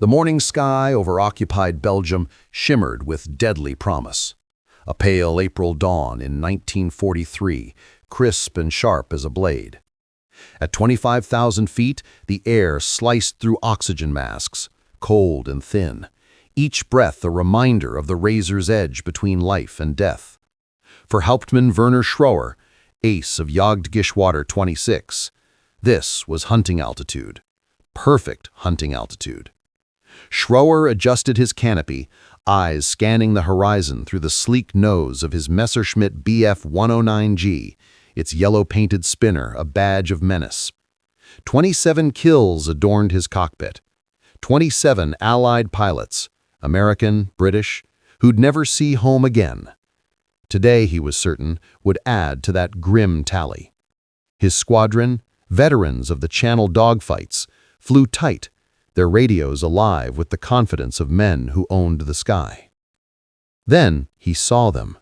The morning sky over occupied Belgium shimmered with deadly promise. A pale April dawn in 1943, crisp and sharp as a blade. At 25,000 feet, the air sliced through oxygen masks, cold and thin, each breath a reminder of the razor's edge between life and death. For Hauptmann Werner Schroer, ace of Jagdgeschwader 26, this was hunting altitude. Perfect hunting altitude. Schroer adjusted his canopy, eyes scanning the horizon through the sleek nose of his Messerschmitt Bf 109G, its yellow-painted spinner a badge of menace. 27 kills adorned his cockpit. 27 Allied pilots, American, British, who'd never see home again. Today, he was certain, would add to that grim tally. His squadron, veterans of the Channel dogfights, flew tight, their radios alive with the confidence of men who owned the sky. Then he saw them.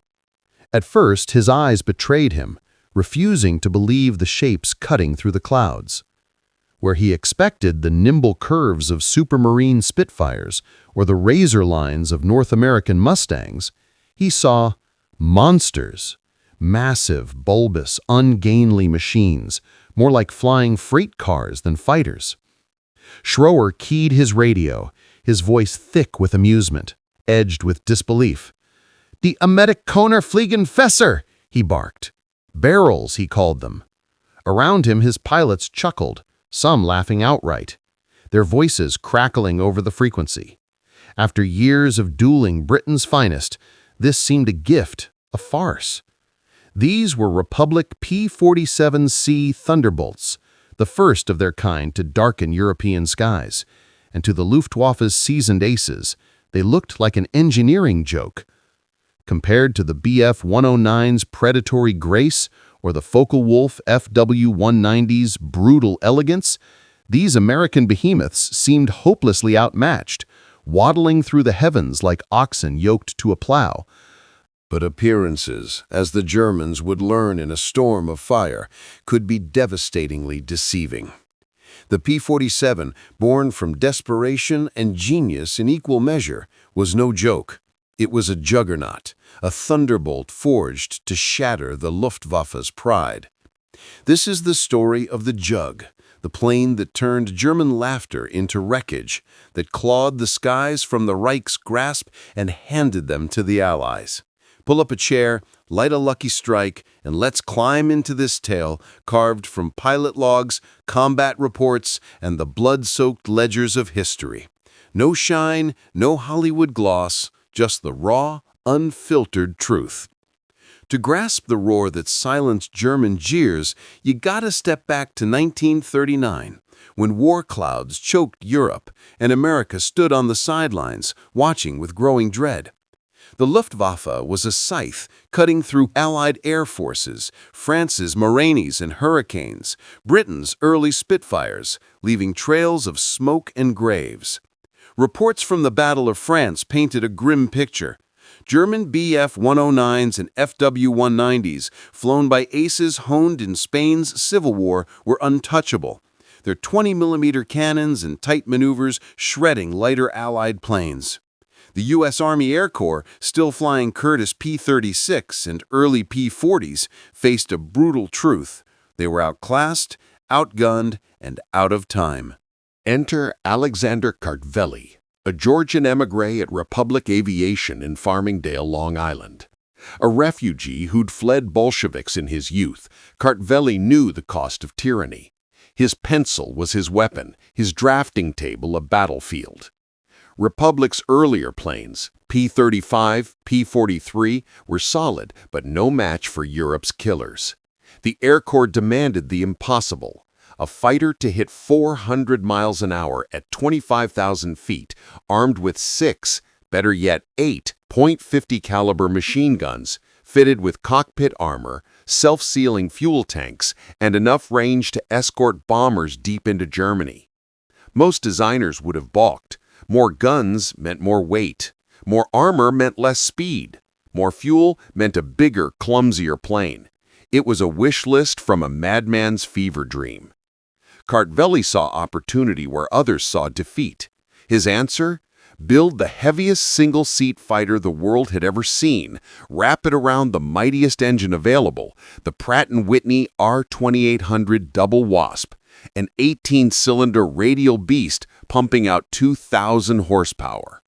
At first, his eyes betrayed him, refusing to believe the shapes cutting through the clouds. Where he expected the nimble curves of Supermarine Spitfires or the razor lines of North American Mustangs, he saw monsters, massive, bulbous, ungainly machines, more like flying freight cars than fighters. Schroer keyed his radio, his voice thick with amusement, edged with disbelief. "Die Amerikaner fliegen Fässer," he barked. Barrels, he called them. Around him, his pilots chuckled, some laughing outright, their voices crackling over the frequency. After years of dueling Britain's finest, this seemed a gift, a farce. These were Republic P-47 Thunderbolts, the first of their kind to darken European skies, and to the Luftwaffe's seasoned aces, they looked like an engineering joke. Compared to the Bf 109's predatory grace or the Focke-Wulf Fw 190's brutal elegance, these American behemoths seemed hopelessly outmatched, waddling through the heavens like oxen yoked to a plow. But appearances, as the Germans would learn in a storm of fire, could be devastatingly deceiving. The P-47, born from desperation and genius in equal measure, was no joke. It was a juggernaut, a thunderbolt forged to shatter the Luftwaffe's pride. This is the story of the Jug, the plane that turned German laughter into wreckage, that clawed the skies from the Reich's grasp and handed them to the Allies. Pull up a chair, light a lucky strike, and let's climb into this tale carved from pilot logs, combat reports, and the blood-soaked ledgers of history. No shine, no Hollywood gloss, just the raw, unfiltered truth. To grasp the roar that silenced German jeers, you gotta step back to 1939, when war clouds choked Europe and America stood on the sidelines, watching with growing dread. The Luftwaffe was a scythe cutting through Allied air forces, France's Marainis and Hurricanes, Britain's early Spitfires, leaving trails of smoke and graves. Reports from the Battle of France painted a grim picture. German Bf 109s and Fw 190s, flown by aces honed in Spain's Civil War, were untouchable, their 20mm cannons and tight maneuvers shredding lighter Allied planes. The U.S. Army Air Corps, still flying Curtiss P-36 and early P-40s, faced a brutal truth. They were outclassed, outgunned, and out of time. Enter Alexander Kartveli, a Georgian émigré at Republic Aviation in Farmingdale, Long Island. A refugee who'd fled Bolsheviks in his youth, Kartveli knew the cost of tyranny. His pencil was his weapon, his drafting table a battlefield. Republic's earlier planes, P-35, P-43, were solid, but no match for Europe's killers. The Air Corps demanded the impossible, a fighter to hit 400 miles an hour at 25,000 feet, armed with 6, better yet 8, .50 caliber machine guns, fitted with cockpit armor, self-sealing fuel tanks, and enough range to escort bombers deep into Germany. Most designers would have balked. More guns meant more weight. More armor meant less speed. More fuel meant a bigger, clumsier plane. It was a wish list from a madman's fever dream. Kartveli saw opportunity where others saw defeat. His answer? Build the heaviest single-seat fighter the world had ever seen, wrap it around the mightiest engine available, the Pratt & Whitney R2800 Double Wasp, an 18-cylinder radial beast pumping out 2,000 horsepower.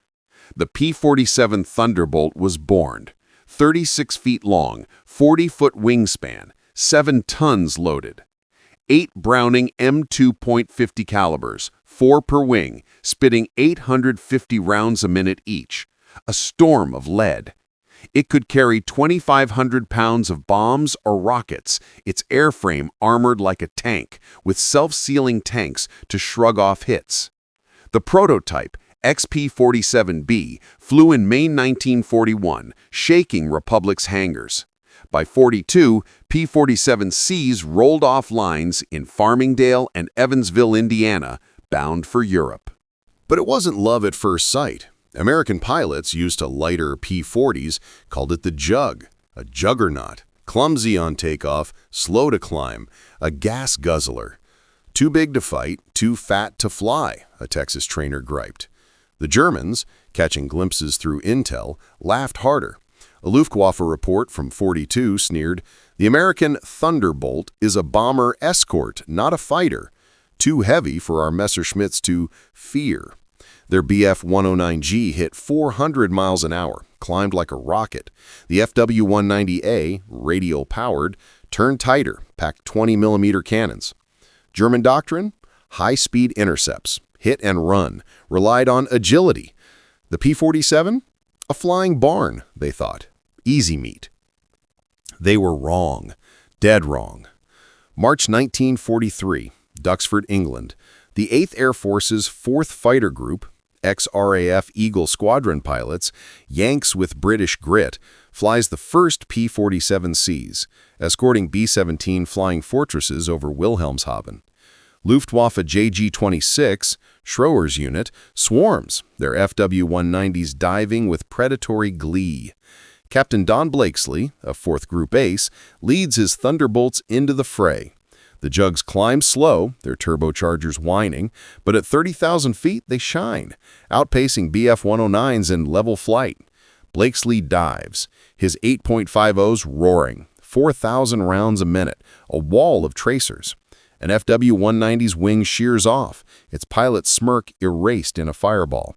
The P-47 Thunderbolt was born. 36 feet long, 40-foot wingspan, 7 tons loaded. 8 Browning M2.50 calibers, 4 per wing, spitting 850 rounds a minute each. A storm of lead. It could carry 2,500 pounds of bombs or rockets, its airframe armored like a tank, with self-sealing tanks to shrug off hits. The prototype, XP-47B, flew in May 1941, shaking Republic's hangars. By 42, P-47Cs rolled off lines in Farmingdale and Evansville, Indiana, bound for Europe. But it wasn't love at first sight. American pilots used to lighter P-40s called it the Jug, a juggernaut, clumsy on takeoff, slow to climb, a gas guzzler. Too big to fight, too fat to fly, a Texas trainer griped. The Germans, catching glimpses through intel, laughed harder. A Luftwaffe report from 42 sneered, "The American Thunderbolt is a bomber escort, not a fighter. Too heavy for our Messerschmitts to fear." Their Bf-109G hit 400 miles an hour, climbed like a rocket. The FW-190A, radial-powered, turned tighter, packed 20mm cannons. German doctrine? High-speed intercepts, hit and run, relied on agility. The P-47? A flying barn, they thought. Easy meat. They were wrong. Dead wrong. March 1943, Duxford, England. The 8th Air Force's 4th Fighter Group, ex-RAF Eagle Squadron pilots, Yanks with British grit, flies the first P-47Cs, escorting B-17 Flying Fortresses over Wilhelmshaven. Luftwaffe JG-26, Schroer's unit, swarms, their FW-190s diving with predatory glee. Captain Don Blakesley, a 4th Group ace, leads his Thunderbolts into the fray. The Jugs climb slow, their turbochargers whining, but at 30,000 feet they shine, outpacing Bf-109s in level flight. Blakesley dives, his 8.50s roaring, 4,000 rounds a minute, a wall of tracers. An FW-190's wing shears off, its pilot's smirk erased in a fireball.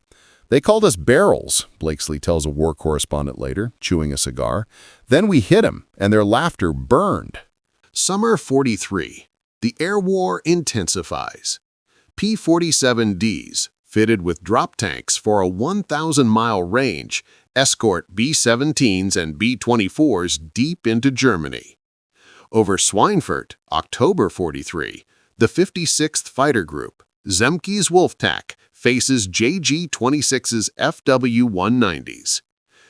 "They called us barrels," Blakesley tells a war correspondent later, chewing a cigar. "Then we hit 'em, and their laughter burned." Summer 43. The air war intensifies. P-47Ds, fitted with drop tanks for a 1,000-mile range, escort B-17s and B-24s deep into Germany. Over Schweinfurt, October 43, the 56th Fighter Group, Zemke's Wolfpack, faces JG-26's FW-190s.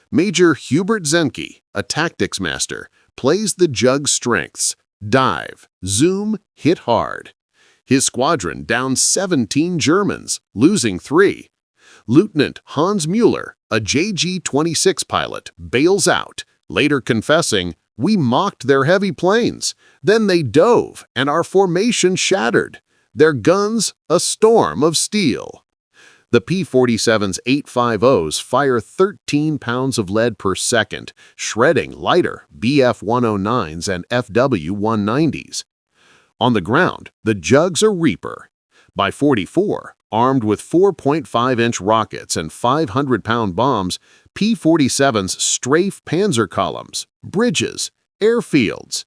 Major Hubert Zemke, a tactics master, plays the Jug's strengths: dive, zoom, hit hard. His squadron downs 17 Germans, losing 3. Lieutenant Hans Müller, a JG-26 pilot, bails out, later confessing, "We mocked their heavy planes. Then they dove, and our formation shattered. Their guns, a storm of steel." The P-47's 8.50s fire 13 pounds of lead per second, shredding lighter Bf-109s and FW-190s. On the ground, the Jug's a reaper. By 44, armed with 4.5-inch rockets and 500-pound bombs, P-47s strafe panzer columns, bridges, airfields.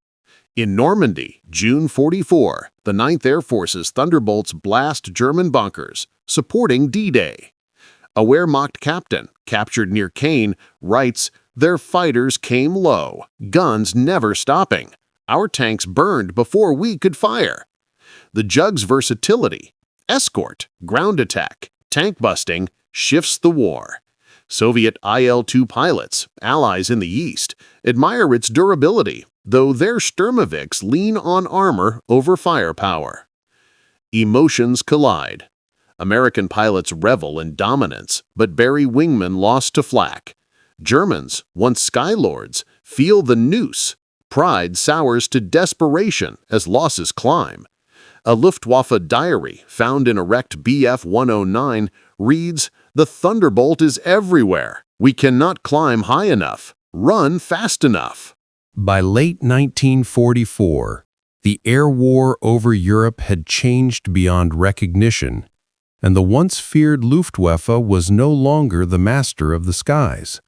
In Normandy, June 44, the 9th Air Force's Thunderbolts blast German bunkers, supporting D-Day. A Wehrmacht captain, captured near Caen, writes, "Their fighters came low, guns never stopping. Our tanks burned before we could fire." The Jug's versatility, escort, ground attack, tank busting, shifts the war. Soviet IL-2 pilots, allies in the East, admire its durability, though their Sturmovix lean on armor over firepower. Emotions collide. American pilots revel in dominance, but bury wingmen lost to flak. Germans, once skylords, feel the noose. Pride sours to desperation as losses climb. A Luftwaffe diary found in a wrecked Bf-109 reads, "The Thunderbolt is everywhere. We cannot climb high enough. Run fast enough." By late 1944, the air war over Europe had changed beyond recognition, and the once feared Luftwaffe was no longer the master of the skies.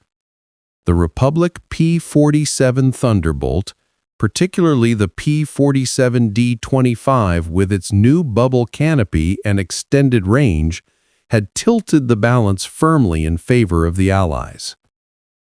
The Republic P-47 Thunderbolt, particularly the P-47 D-25 with its new bubble canopy and extended range, had tilted the balance firmly in favor of the Allies.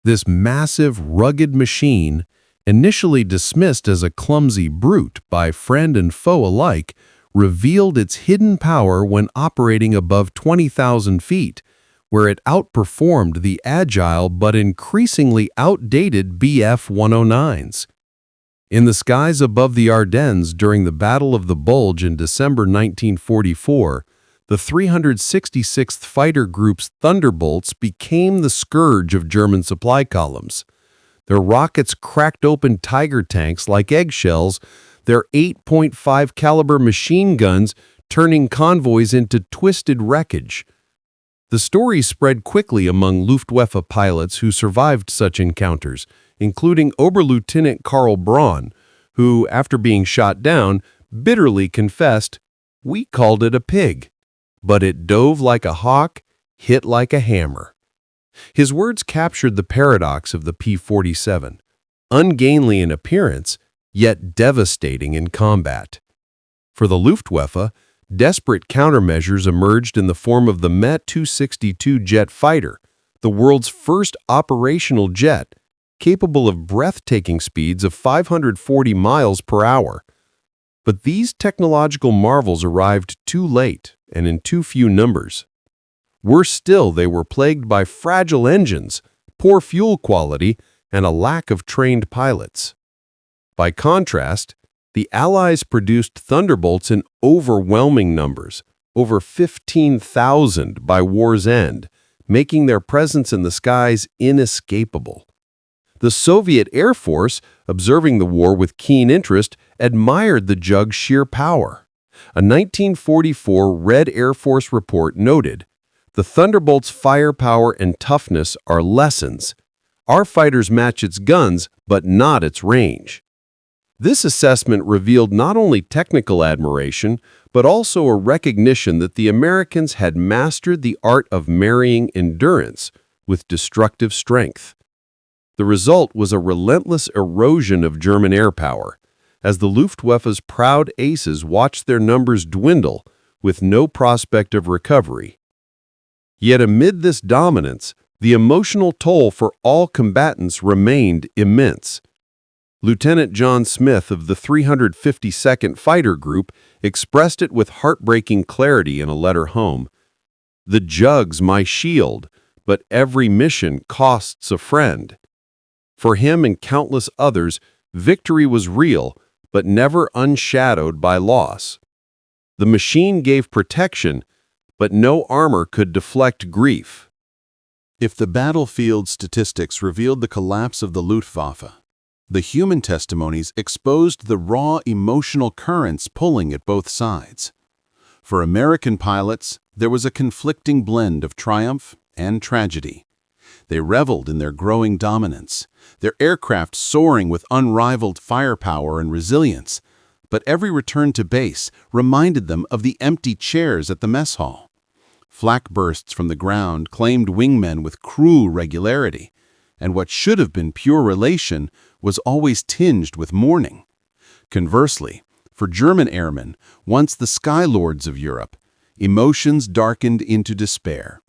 This massive, rugged machine, initially dismissed as a clumsy brute by friend and foe alike, revealed its hidden power when operating above 20,000 feet, where it outperformed the agile but increasingly outdated Bf-109s. In the skies above the Ardennes during the Battle of the Bulge in December 1944, the 366th Fighter Group's Thunderbolts became the scourge of German supply columns. Their rockets cracked open Tiger tanks like eggshells, their 8.5 caliber machine guns turning convoys into twisted wreckage. The story spread quickly among Luftwaffe pilots who survived such encounters, including Oberlieutenant Karl Braun, who, after being shot down, bitterly confessed, "We called it a pig, but it dove like a hawk, hit like a hammer." His words captured the paradox of the P-47, ungainly in appearance, yet devastating in combat. For the Luftwaffe, desperate countermeasures emerged in the form of the Me-262 jet fighter, the world's first operational jet, capable of breathtaking speeds of 540 miles per hour. But these technological marvels arrived too late and in too few numbers. Worse still, they were plagued by fragile engines, poor fuel quality, and a lack of trained pilots. By contrast, the Allies produced Thunderbolts in overwhelming numbers, over 15,000 by war's end, making their presence in the skies inescapable. The Soviet Air Force, observing the war with keen interest, admired the Jug's sheer power. A 1944 Red Air Force report noted, "The Thunderbolt's firepower and toughness are lessons. Our fighters match its guns, but not its range." This assessment revealed not only technical admiration, but also a recognition that the Americans had mastered the art of marrying endurance with destructive strength. The result was a relentless erosion of German air power, as the Luftwaffe's proud aces watched their numbers dwindle with no prospect of recovery. Yet amid this dominance, the emotional toll for all combatants remained immense. Lieutenant John Smith of the 352nd Fighter Group expressed it with heartbreaking clarity in a letter home. "The Jug's my shield, but every mission costs a friend." For him and countless others, victory was real, but never unshadowed by loss. The machine gave protection, but no armor could deflect grief. If the battlefield statistics revealed the collapse of the Luftwaffe, the human testimonies exposed the raw emotional currents pulling at both sides. For American pilots, there was a conflicting blend of triumph and tragedy. They reveled in their growing dominance, their aircraft soaring with unrivaled firepower and resilience, but every return to base reminded them of the empty chairs at the mess hall. Flak bursts from the ground claimed wingmen with cruel regularity, and what should have been pure elation was always tinged with mourning. Conversely, for German airmen, once the sky lords of Europe, emotions darkened into despair.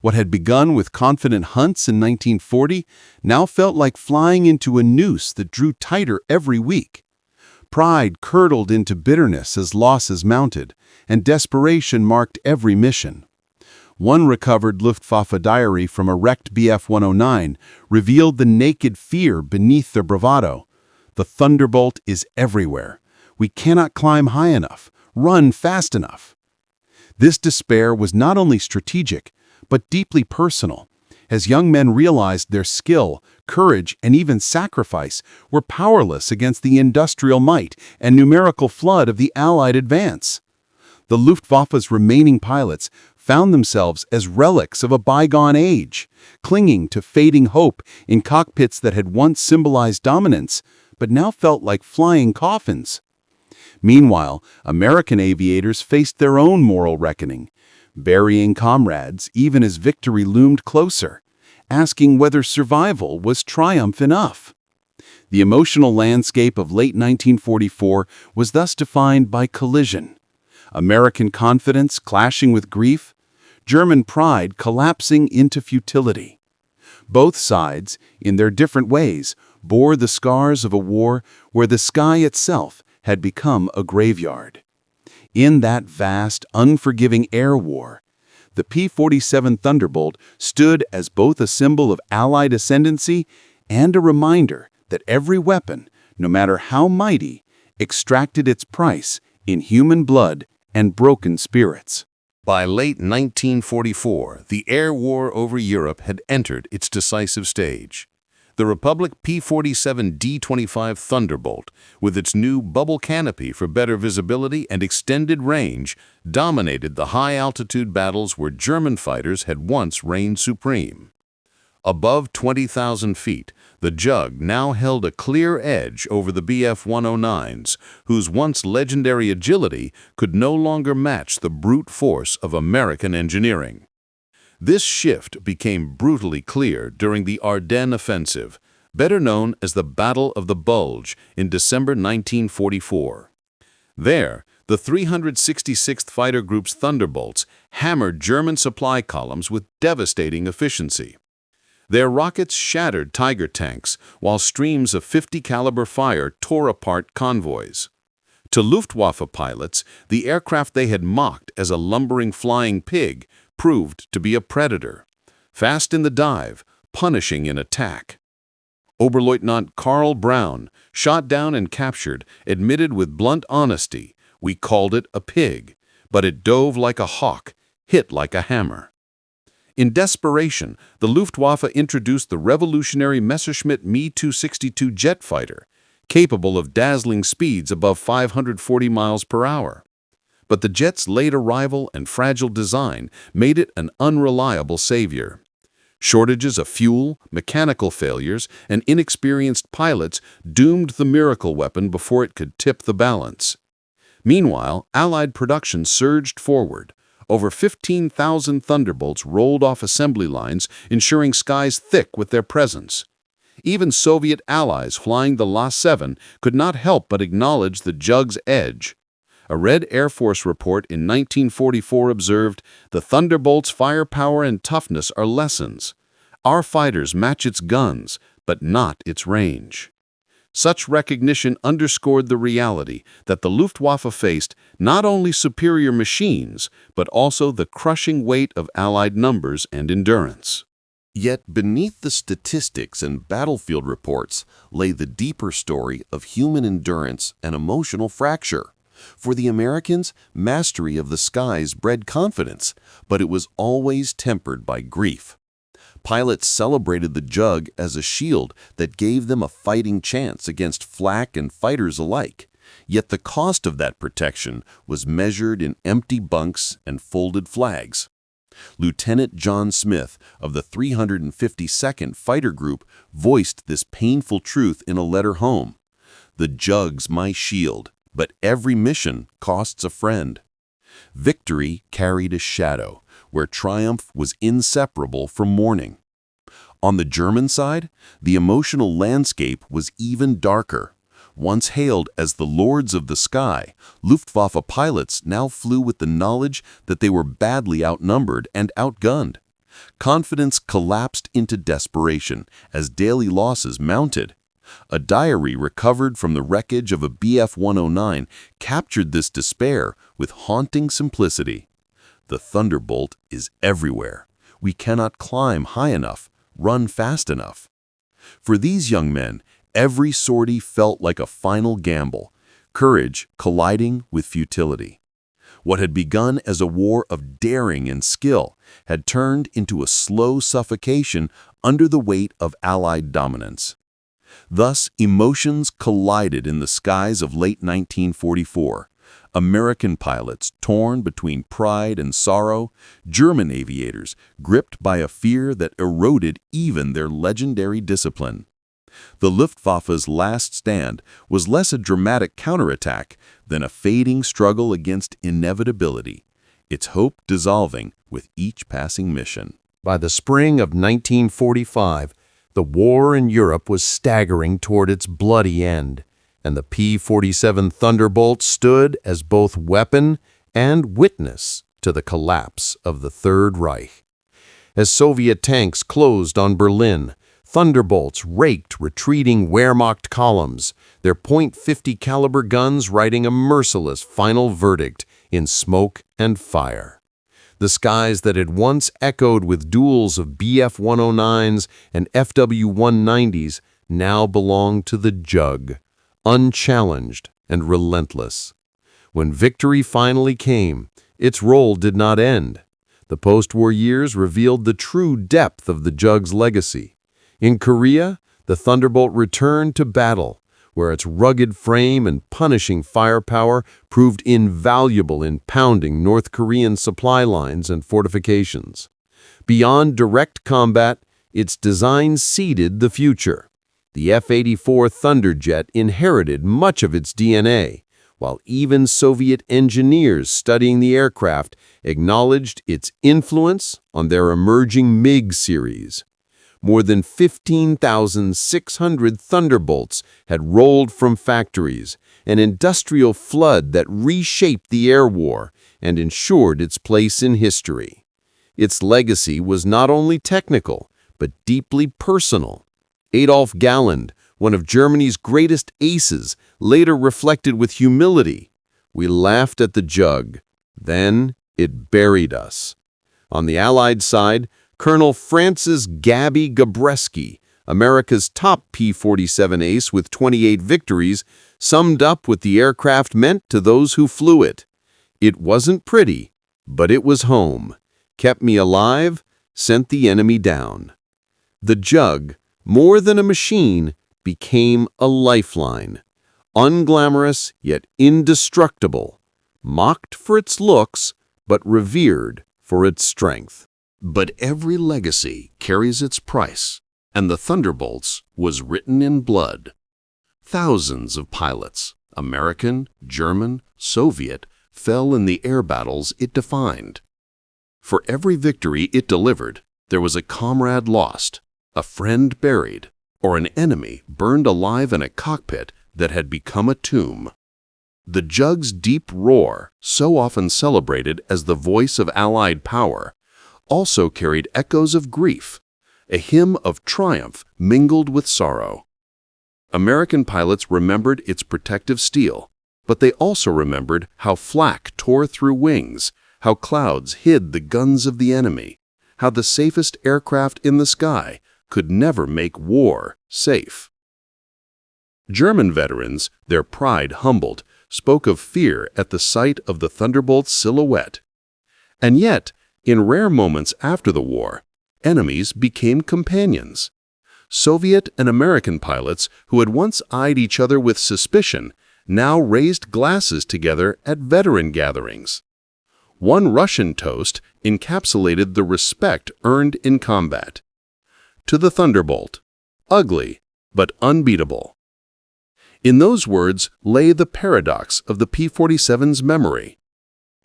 What had begun with confident hunts in 1940 now felt like flying into a noose that drew tighter every week. Pride curdled into bitterness as losses mounted, and desperation marked every mission. One recovered Luftwaffe diary from a wrecked Bf-109 revealed the naked fear beneath their bravado. "The Thunderbolt is everywhere. We cannot climb high enough, run fast enough." This despair was not only strategic, but deeply personal, as young men realized their skill, courage, and even sacrifice were powerless against the industrial might and numerical flood of the Allied advance. The Luftwaffe's remaining pilots found themselves as relics of a bygone age, clinging to fading hope in cockpits that had once symbolized dominance, but now felt like flying coffins. Meanwhile, American aviators faced their own moral reckoning, burying comrades even as victory loomed closer, asking whether survival was triumph enough. The emotional landscape of late 1944 was thus defined by collision. American confidence clashing with grief, German pride collapsing into futility. Both sides, in their different ways, bore the scars of a war where the sky itself had become a graveyard. In that vast, unforgiving air war, the P-47 Thunderbolt stood as both a symbol of Allied ascendancy and a reminder that every weapon, no matter how mighty, extracted its price in human blood and broken spirits. By late 1944, the air war over Europe had entered its decisive stage. The Republic P-47 D-25 Thunderbolt, with its new bubble canopy for better visibility and extended range, dominated the high-altitude battles where German fighters had once reigned supreme. Above 20,000 feet, the Jug now held a clear edge over the Bf-109s, whose once legendary agility could no longer match the brute force of American engineering. This shift became brutally clear during the Ardennes Offensive, better known as the Battle of the Bulge, in December 1944. There, the 366th Fighter Group's Thunderbolts hammered German supply columns with devastating efficiency. Their rockets shattered Tiger tanks, while streams of .50 caliber fire tore apart convoys. To Luftwaffe pilots, the aircraft they had mocked as a lumbering flying pig proved to be a predator, fast in the dive, punishing in attack. Oberleutnant Karl Braun, shot down and captured, admitted with blunt honesty, "We called it a pig, but it dove like a hawk, hit like a hammer." In desperation, the Luftwaffe introduced the revolutionary Messerschmitt Me-262 jet fighter, capable of dazzling speeds above 540 miles per hour. But the jet's late arrival and fragile design made it an unreliable savior. Shortages of fuel, mechanical failures, and inexperienced pilots doomed the miracle weapon before it could tip the balance. Meanwhile, Allied production surged forward. Over 15,000 Thunderbolts rolled off assembly lines, ensuring skies thick with their presence. Even Soviet allies flying the La-7 could not help but acknowledge the Jug's edge. A Red Air Force report in 1944 observed, "The Thunderbolt's firepower and toughness are lessons. Our fighters match its guns, but not its range." Such recognition underscored the reality that the Luftwaffe faced not only superior machines, but also the crushing weight of Allied numbers and endurance. Yet beneath the statistics and battlefield reports lay the deeper story of human endurance and emotional fracture. For the Americans, mastery of the skies bred confidence, but it was always tempered by grief. Pilots celebrated the Jug as a shield that gave them a fighting chance against flak and fighters alike. Yet the cost of that protection was measured in empty bunks and folded flags. Lieutenant John Smith of the 352nd Fighter Group voiced this painful truth in a letter home. "The Jug's my shield, but every mission costs a friend." Victory carried a shadow, where triumph was inseparable from mourning. On the German side, the emotional landscape was even darker. Once hailed as the lords of the sky, Luftwaffe pilots now flew with the knowledge that they were badly outnumbered and outgunned. Confidence collapsed into desperation as daily losses mounted. A diary recovered from the wreckage of a Bf-109 captured this despair with haunting simplicity. "The Thunderbolt is everywhere. We cannot climb high enough, run fast enough." For these young men, every sortie felt like a final gamble, courage colliding with futility. What had begun as a war of daring and skill had turned into a slow suffocation under the weight of Allied dominance. Thus, emotions collided in the skies of late 1944. American pilots torn between pride and sorrow, German aviators gripped by a fear that eroded even their legendary discipline. The Luftwaffe's last stand was less a dramatic counterattack than a fading struggle against inevitability, its hope dissolving with each passing mission. By the spring of 1945, the war in Europe was staggering toward its bloody end, and the P-47 Thunderbolt stood as both weapon and witness to the collapse of the Third Reich. As Soviet tanks closed on Berlin, Thunderbolts raked retreating Wehrmacht columns, their .50 caliber guns writing a merciless final verdict in smoke and fire. The skies that had once echoed with duels of Bf-109s and Fw-190s now belonged to the Jug, unchallenged and relentless. When victory finally came, its role did not end. The post-war years revealed the true depth of the Jug's legacy. In Korea, the Thunderbolt returned to battle, where its rugged frame and punishing firepower proved invaluable in pounding North Korean supply lines and fortifications. Beyond direct combat, its design seeded the future. The F-84 Thunderjet inherited much of its DNA, while even Soviet engineers studying the aircraft acknowledged its influence on their emerging MiG series. More than 15,600 Thunderbolts had rolled from factories, an industrial flood that reshaped the air war and ensured its place in history. Its legacy was not only technical, but deeply personal. Adolf Galland, one of Germany's greatest aces, later reflected with humility, "We laughed at the Jug. Then it buried us." On the Allied side, Colonel Francis "Gabby" Gabreski, America's top P-47 ace with 28 victories, summed up what the aircraft meant to those who flew it. "It wasn't pretty, but it was home. Kept me alive, sent the enemy down." The Jug, more than a machine, became a lifeline. Unglamorous yet indestructible, mocked for its looks, but revered for its strength. But every legacy carries its price, and the Thunderbolts was written in blood. Thousands of pilots, American, German, Soviet, fell in the air battles it defined. For every victory it delivered, there was a comrade lost, a friend buried, or an enemy burned alive in a cockpit that had become a tomb. The Jug's deep roar, so often celebrated as the voice of Allied power, also carried echoes of grief, a hymn of triumph mingled with sorrow. American pilots remembered its protective steel, but they also remembered how flak tore through wings, how clouds hid the guns of the enemy, how the safest aircraft in the sky could never make war safe. German veterans, their pride humbled, spoke of fear at the sight of the Thunderbolt's silhouette. And yet, in rare moments after the war, enemies became companions. Soviet and American pilots who had once eyed each other with suspicion now raised glasses together at veteran gatherings. One Russian toast encapsulated the respect earned in combat. To the Thunderbolt, ugly but unbeatable. In those words lay the paradox of the P-47's memory.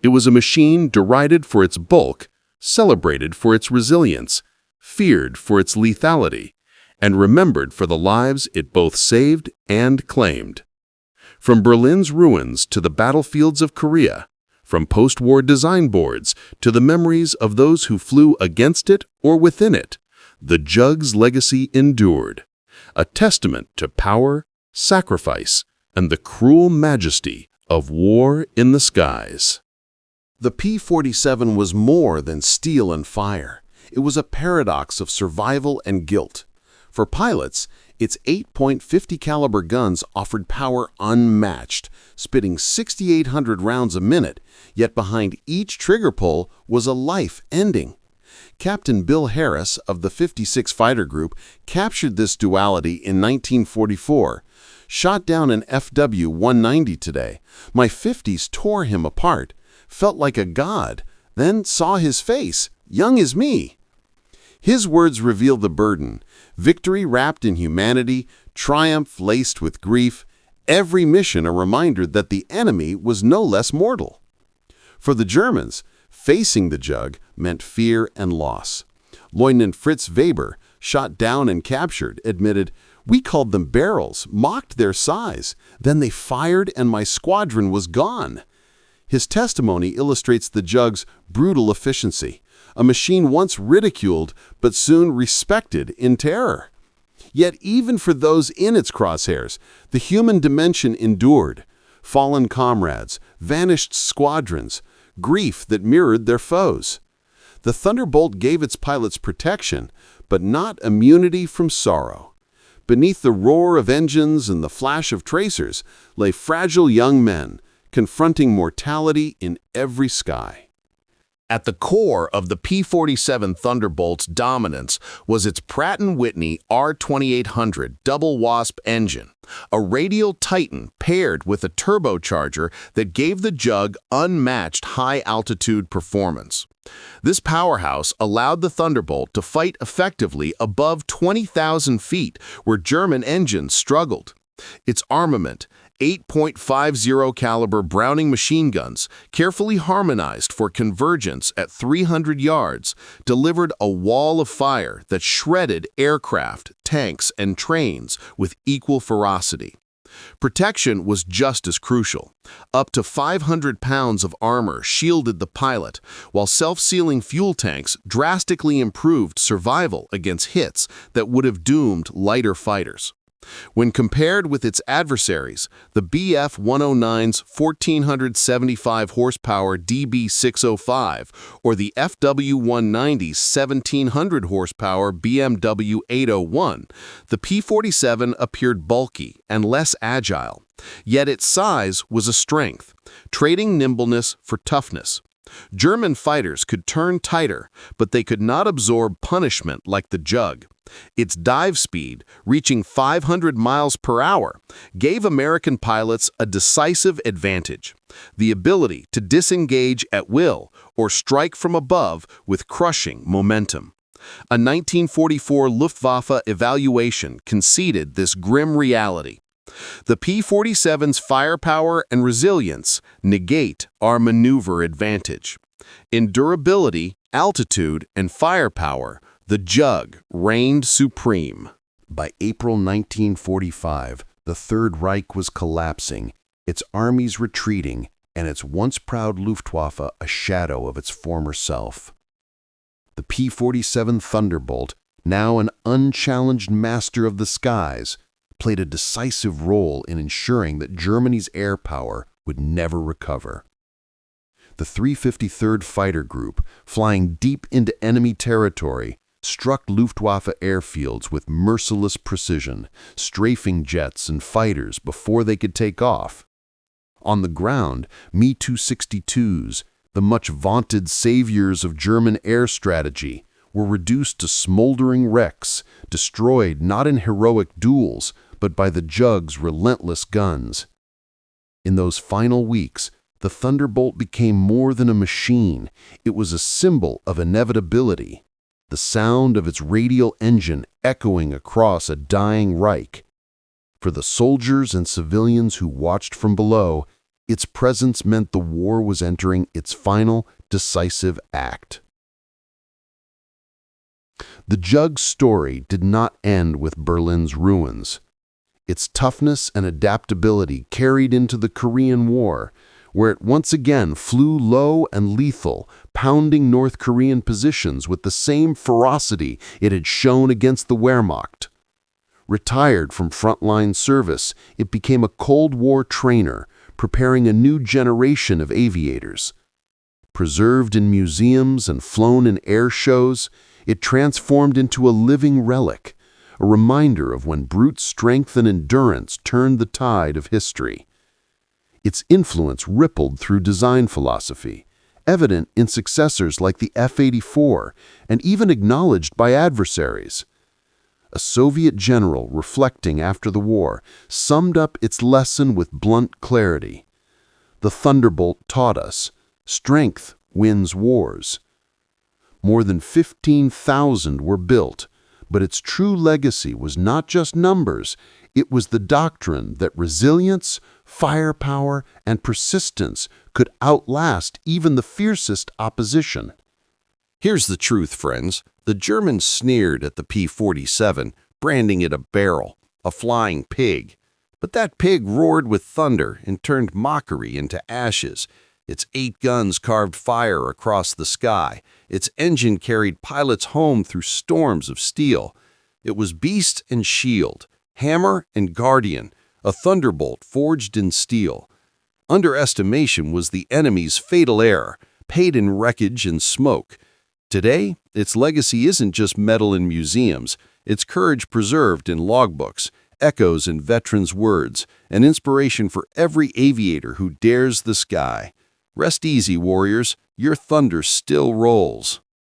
It was a machine derided for its bulk, celebrated for its resilience, feared for its lethality, and remembered for the lives it both saved and claimed. From Berlin's ruins to the battlefields of Korea, from post-war design boards to the memories of those who flew against it or within it, the Jug's legacy endured, a testament to power, sacrifice, and the cruel majesty of war in the skies. The P-47 was more than steel and fire. It was a paradox of survival and guilt. For pilots, its 8.50 caliber guns offered power unmatched, spitting 6,800 rounds a minute, yet behind each trigger pull was a life ending. Captain Bill Harris of the 56 Fighter Group captured this duality in 1944, Shot down an FW-190 today. My 50s tore him apart. Felt like a god. Then saw his face, young as me. His words reveal the burden. Victory wrapped in humanity, triumph laced with grief, every mission a reminder that the enemy was no less mortal. For the Germans, facing the Jug meant fear and loss. Lieutenant Fritz Weber, shot down and captured, admitted, "We called them barrels, mocked their size. Then they fired and my squadron was gone." His testimony illustrates the Jug's brutal efficiency, a machine once ridiculed but soon respected in terror. Yet even for those in its crosshairs, the human dimension endured. Fallen comrades, vanished squadrons, grief that mirrored their foes. The Thunderbolt gave its pilots protection, but not immunity from sorrow. Beneath the roar of engines and the flash of tracers lay fragile young men, confronting mortality in every sky. At the core of the P-47 Thunderbolt's dominance was its Pratt & Whitney R2800 double wasp engine, a radial titan paired with a turbocharger that gave the Jug unmatched high-altitude performance. This powerhouse allowed the Thunderbolt to fight effectively above 20,000 feet, where German engines struggled. Its armament, 8.50 caliber Browning machine guns, carefully harmonized for convergence at 300 yards, delivered a wall of fire that shredded aircraft, tanks, and trains with equal ferocity. Protection was just as crucial. Up to 500 pounds of armor shielded the pilot, while self-sealing fuel tanks drastically improved survival against hits that would have doomed lighter fighters. When compared with its adversaries, the Bf-109's 1,475 horsepower DB605 or the FW-190's 1,700 horsepower BMW 801, the P-47 appeared bulky and less agile. Yet its size was a strength, trading nimbleness for toughness. German fighters could turn tighter, but they could not absorb punishment like the Jug. Its dive speed, reaching 500 miles per hour, gave American pilots a decisive advantage: the ability to disengage at will or strike from above with crushing momentum. A 1944 Luftwaffe evaluation conceded this grim reality. The P-47's firepower and resilience negate our maneuver advantage. In durability, altitude, and firepower, the Jug reigned supreme. By April 1945, the Third Reich was collapsing, its armies retreating, and its once proud Luftwaffe a shadow of its former self. The P-47 Thunderbolt, now an unchallenged master of the skies, played a decisive role in ensuring that Germany's air power would never recover. The 353rd Fighter Group, flying deep into enemy territory, struck Luftwaffe airfields with merciless precision, strafing jets and fighters before they could take off. On the ground, Me-262s, the much vaunted saviors of German air strategy, were reduced to smoldering wrecks, destroyed not in heroic duels, but by the Jug's relentless guns. In those final weeks, the Thunderbolt became more than a machine. It was a symbol of inevitability, the sound of its radial engine echoing across a dying Reich. For the soldiers and civilians who watched from below, its presence meant the war was entering its final, decisive act. The Jug's story did not end with Berlin's ruins. Its toughness and adaptability carried into the Korean War, where it once again flew low and lethal, pounding North Korean positions with the same ferocity it had shown against the Wehrmacht. Retired from frontline service, it became a Cold War trainer, preparing a new generation of aviators. Preserved in museums and flown in air shows, it transformed into a living relic, a reminder of when brute strength and endurance turned the tide of history. Its influence rippled through design philosophy, evident in successors like the F-84 and even acknowledged by adversaries. A Soviet general reflecting after the war summed up its lesson with blunt clarity. The Thunderbolt taught us, strength wins wars. More than 15,000 were built, but its true legacy was not just numbers, it was the doctrine that resilience, firepower, and persistence could outlast even the fiercest opposition. Here's the truth, friends. The Germans sneered at the P-47, branding it a barrel, a flying pig. But that pig roared with thunder and turned mockery into ashes. Its 8 guns carved fire across the sky. Its engine carried pilots home through storms of steel. It was beast and shield, hammer and guardian, a thunderbolt forged in steel. Underestimation was the enemy's fatal error, paid in wreckage and smoke. Today, its legacy isn't just metal in museums, its courage preserved in logbooks, echoes in veterans' words, an inspiration for every aviator who dares the sky. Rest easy, warriors, your thunder still rolls.